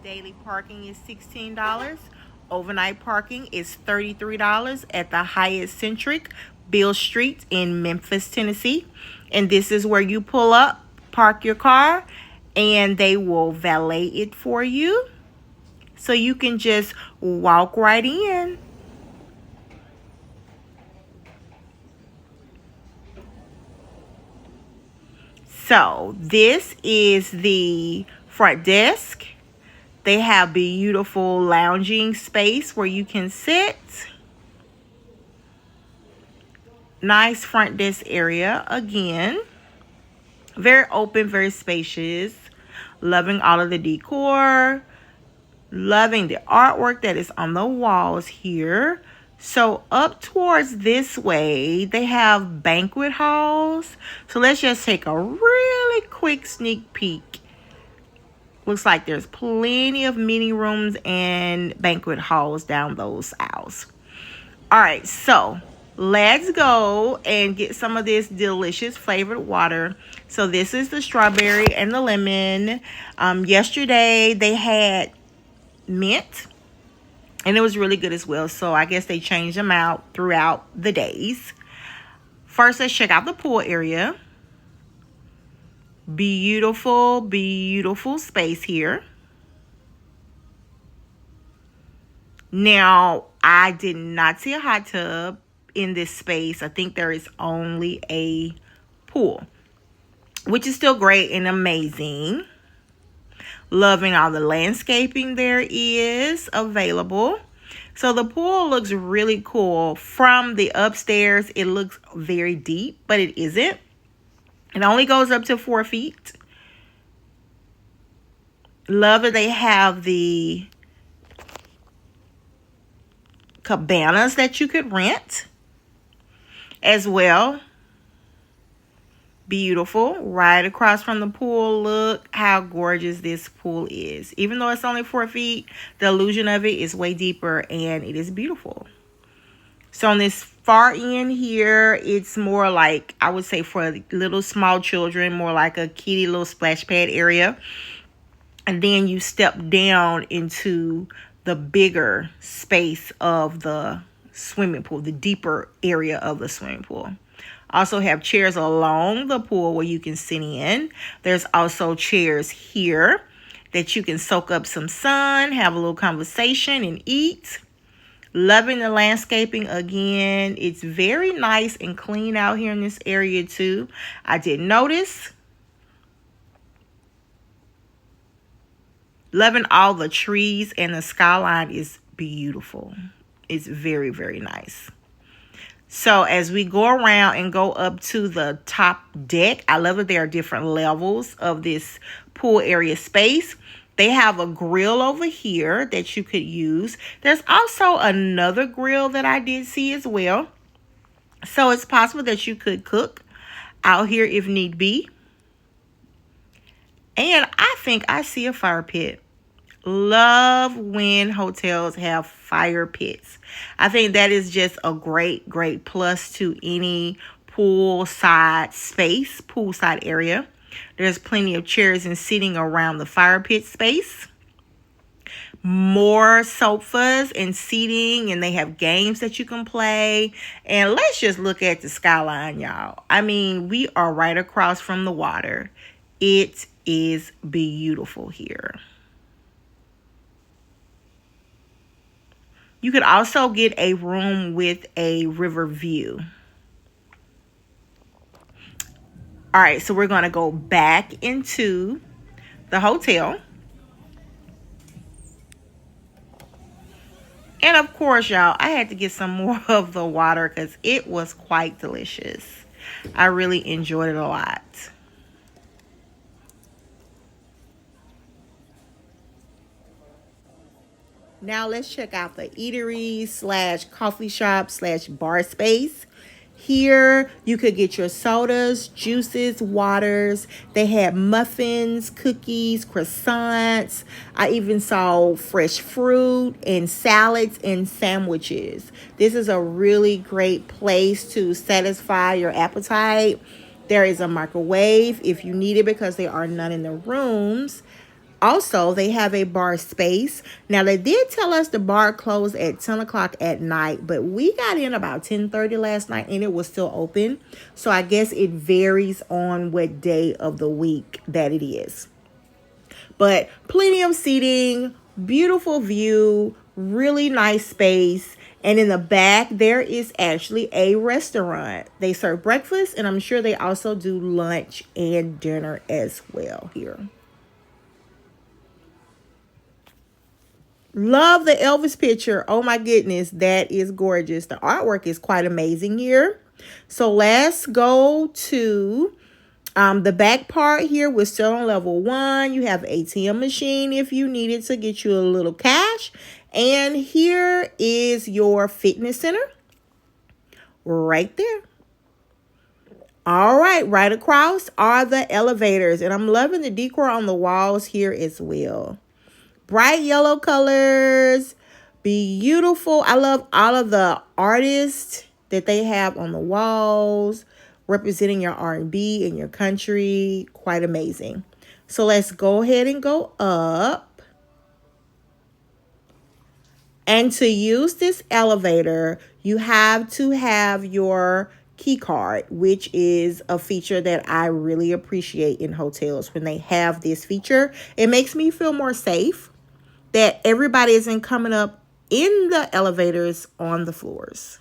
Daily parking is $16. Overnight parking is $33 at the Hyatt Centric Beale Street in Memphis, Tennessee. And this is where you pull up, park your car, and they will valet it for you. So you can just walk right in. So this is the front desk. They have beautiful lounging space where you can sit. Nice front desk area again. Very open, very spacious. Loving all of the decor. Loving the artwork that is on the walls here. So up towards this way, they have banquet halls. So let's just take a really quick sneak peek. Looks like there's plenty of meeting rooms and banquet halls down those aisles. All right, so let's go and get some of this delicious flavored water. So this is the strawberry and the lemon. Yesterday they had mint, and it was really good as well. So I guess they changed them out throughout the days. First, let's check out the pool area. Beautiful, beautiful space here. Now, I did not see a hot tub in this space. I think there is only a pool, which is still great and amazing. Loving all the landscaping there is available. So the pool looks really cool. From the upstairs, it looks very deep, but it isn't. It only goes up to 4 feet. Love that they have the cabanas that you could rent as well. Beautiful. Right across from the pool. Look how gorgeous this pool is. Even though it's only 4 feet, the illusion of it is way deeper and it is beautiful. So on this far end here, it's more like, I would say for little small children, more like a kiddie little splash pad area. And then you step down into the bigger space of the swimming pool, the deeper area of the swimming pool. Also have chairs along the pool where you can sit in. There's also chairs here that you can soak up some sun, have a little conversation, and eat. Loving the landscaping again. It's very nice and clean out here in this area too. I did notice. Loving all the trees, and the skyline is beautiful. It's very, very nice. So as we go around and go up to the top deck, I love that there are different levels of this pool area space. They have a grill over here that you could use. There's also another grill that I did see as well. So it's possible that you could cook out here if need be. And I think I see a fire pit. Love when hotels have fire pits. I think that is just a great, great plus to any poolside space, poolside area. There's plenty of chairs and seating around the fire pit space. More sofas and seating, and they have games that you can play. And let's just look at the skyline, y'all. I mean, we are right across from the water. It is beautiful here. You could also get a room with a river view. All right, so we're going to go back into the hotel. And of course, y'all, I had to get some more of the water because it was quite delicious. I really enjoyed it a lot. Now let's check out the eatery slash coffee shop slash bar space. Here, you could get your sodas, juices, waters. They had muffins, cookies, croissants. I even saw fresh fruit and salads and sandwiches. This is a really great place to satisfy your appetite. There is a microwave if you need it because there are none in the rooms. Also, they have a bar space. Now, they did tell us the bar closed at 10 o'clock at night, but we got in about 10:30 last night and it was still open. So I guess it varies on what day of the week that it is. But plenty of seating, beautiful view, really nice space. And in the back, there is actually a restaurant. They serve breakfast, and I'm sure they also do lunch and dinner as well here. Love the Elvis picture. Oh my goodness, that is gorgeous. The artwork is quite amazing here. So let's go to the back part here. We're still on level 1. You have ATM machine if you needed to get you a little cash. And here is your fitness center right there. All right, right across are the elevators. And I'm loving the decor on the walls here as well. Bright yellow colors, beautiful. I love all of the artists that they have on the walls, representing your R&B and your country. Quite amazing. So let's go ahead and go up. And to use this elevator, you have to have your key card, which is a feature that I really appreciate in hotels when they have this feature. It makes me feel more safe that everybody isn't coming up in the elevators on the floors.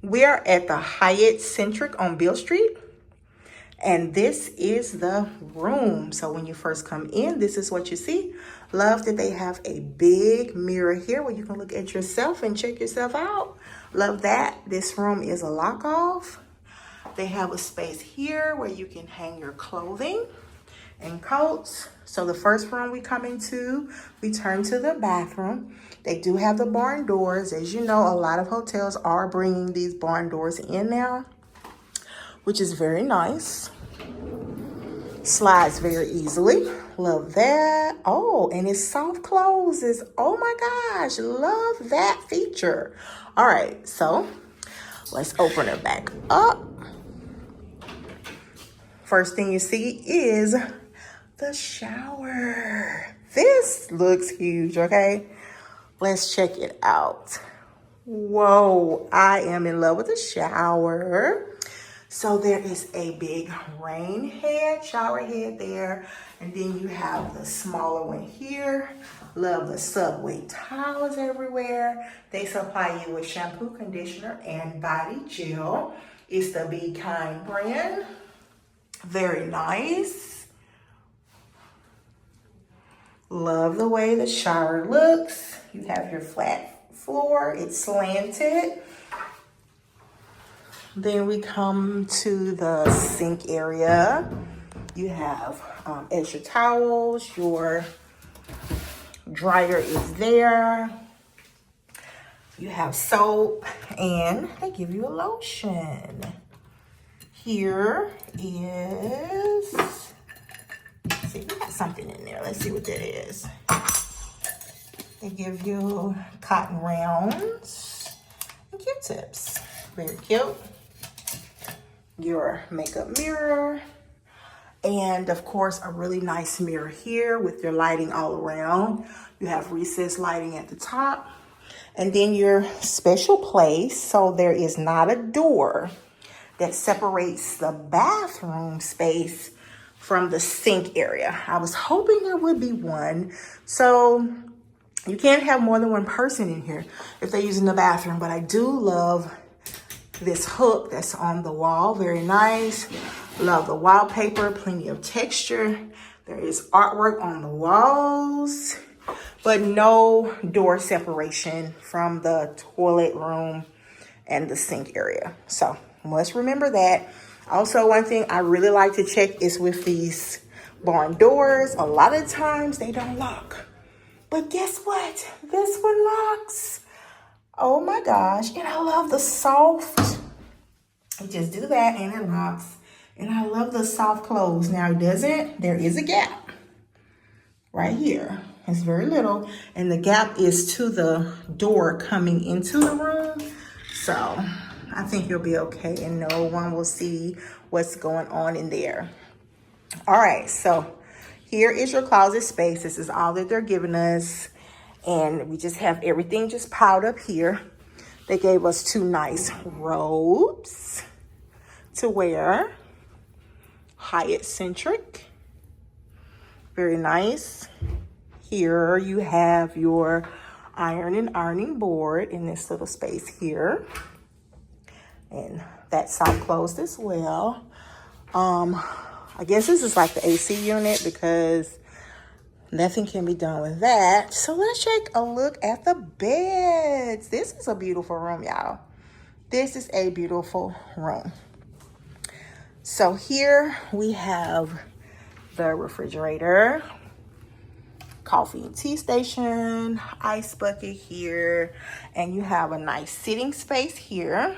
We are at the Hyatt Centric on Beale Street. And this is the room. So when you first come in, this is what you see. Love that they have a big mirror here where you can look at yourself and check yourself out. Love that. This room is a lock off. They have a space here where you can hang your clothing and coats. So the first room we come into, we turn to the bathroom. They do have the barn doors. As you know, a lot of hotels are bringing these barn doors in now, which is very nice. Slides very easily. Love that. Oh, and it's soft closes. Oh my gosh, love that feature. All right, so let's open it back up. First thing you see is the shower. This looks huge, okay? Let's check it out. Whoa, I am in love with the shower. So there is a big rain head, shower head there. And then you have the smaller one here. Love the Subway towels everywhere. They supply you with shampoo, conditioner, and body gel. It's the Be Kind brand. Very nice. Love the way the shower looks. You have your flat floor. It's slanted. Then we come to the sink area. You have extra towels. Your dryer is there. You have soap, and they give you a lotion. Here is, let's see, we got something in there. Let's see what that is. They give you cotton rounds and Q-tips. Very cute. Your makeup mirror. And of course, a really nice mirror here with your lighting all around. You have recessed lighting at the top. And then your special place. So there is not a door that separates the bathroom space from the sink area. I was hoping there would be one. So you can't have more than one person in here if they're using the bathroom. But I do love this hook that's on the wall. Very nice. Love the wallpaper. Plenty of texture. There is artwork on the walls, but no door separation from the toilet room and the sink area. So must remember that. Also, one thing I really like to check is with these barn doors. A lot of times they don't lock. But guess what? This one locks. Oh my gosh. And I love the soft. You just do that and it locks. And I love the soft close. Now, there is a gap right here. It's very little. And the gap is to the door coming into the room. So I think you'll be okay and no one will see what's going on in there. All right, so Here is your closet space. This is all that they're giving us. And we just have everything just piled up here. They gave us 2 nice robes to wear. Hyatt Centric. Very nice. Here you have your iron and ironing board in this little space here. And that side closed as well. I guess this is like the AC unit because nothing can be done with that. So let's take a look at the beds. This is a beautiful room, y'all. This is a beautiful room. So here we have the refrigerator, coffee and tea station, ice bucket here, and you have a nice sitting space here.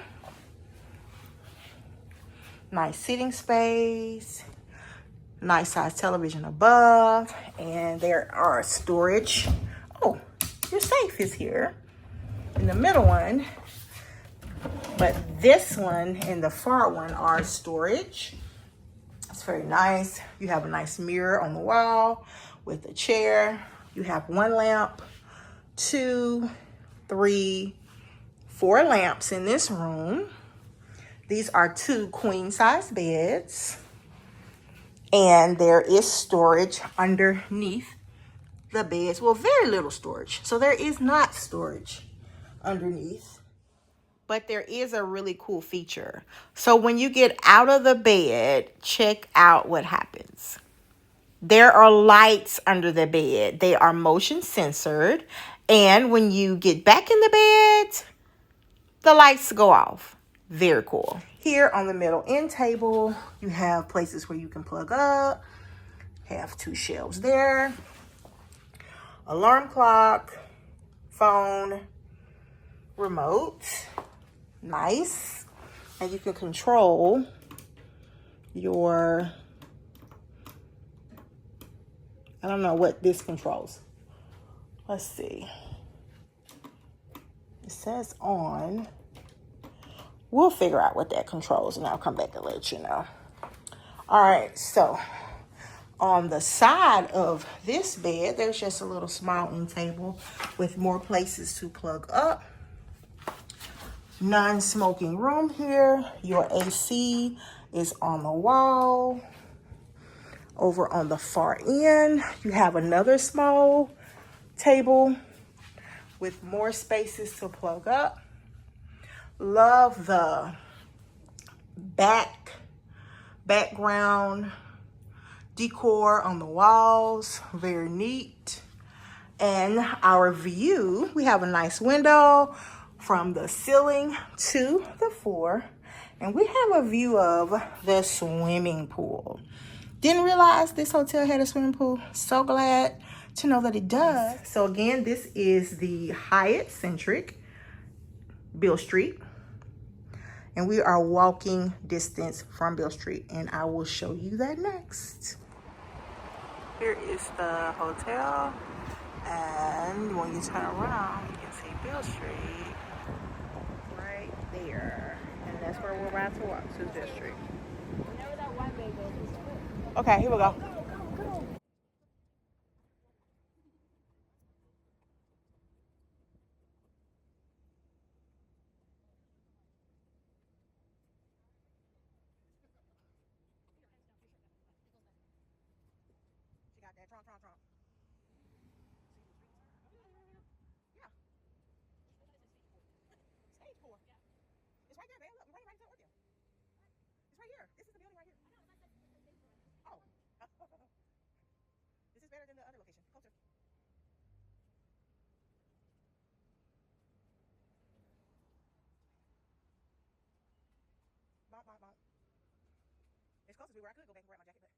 Nice sitting space. Nice size television above, and there are storage. Oh, your safe is here in the middle one, but this one and the far one are storage. It's very nice. You have a nice mirror on the wall with a chair. You have 1 lamp, 2, 3, 4 lamps in this room. These are 2 queen size beds. And there is storage underneath the beds. Well, very little storage. So there is not storage underneath. But there is a really cool feature. So when you get out of the bed, check out what happens. There are lights under the bed. They are motion censored. And when you get back in the bed, the lights go off. Very cool. Here on the middle end table, you have places where you can plug up. Have 2 shelves there. Alarm clock, phone, remote. Nice. And you can control your, I don't know what this controls. Let's see. It says on. We'll figure out what that controls and I'll come back and let you know. All right, so on the side of this bed, there's just a little small end table with more places to plug up. Non-smoking room here. Your AC is on the wall. Over on the far end, you have another small table with more spaces to plug up. Love the background decor on the walls. Very neat. And our view, we have a nice window from the ceiling to the floor. And we have a view of the swimming pool. Didn't realize this hotel had a swimming pool. So glad to know that it does. So again, this is the Hyatt Centric Beale Street. And we are walking distance from Beale Street, and I will show you that next. Here is the hotel, and when you turn around, you can see Beale Street right there. And that's where we're about to walk, to Beale Street. Okay, here we go. It's right there, babe. Look, right to Orpheum. It's right here. This is the building right here. Oh. This is better than the other location. Closer. Bonk, bonk, bonk. It's close to where I could go back and grab my jacket, but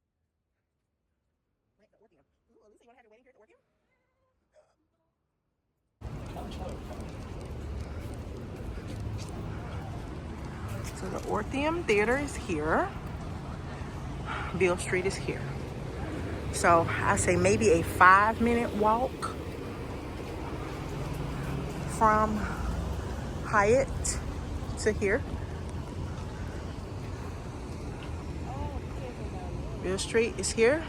wait, the Orpheum. Ooh, Lucy, you want to have your wedding here at the Orpheum? So the Orpheum Theater is here. Beale Street is here. So I say maybe a 5-minute walk from Hyatt to here. Beale Street is here.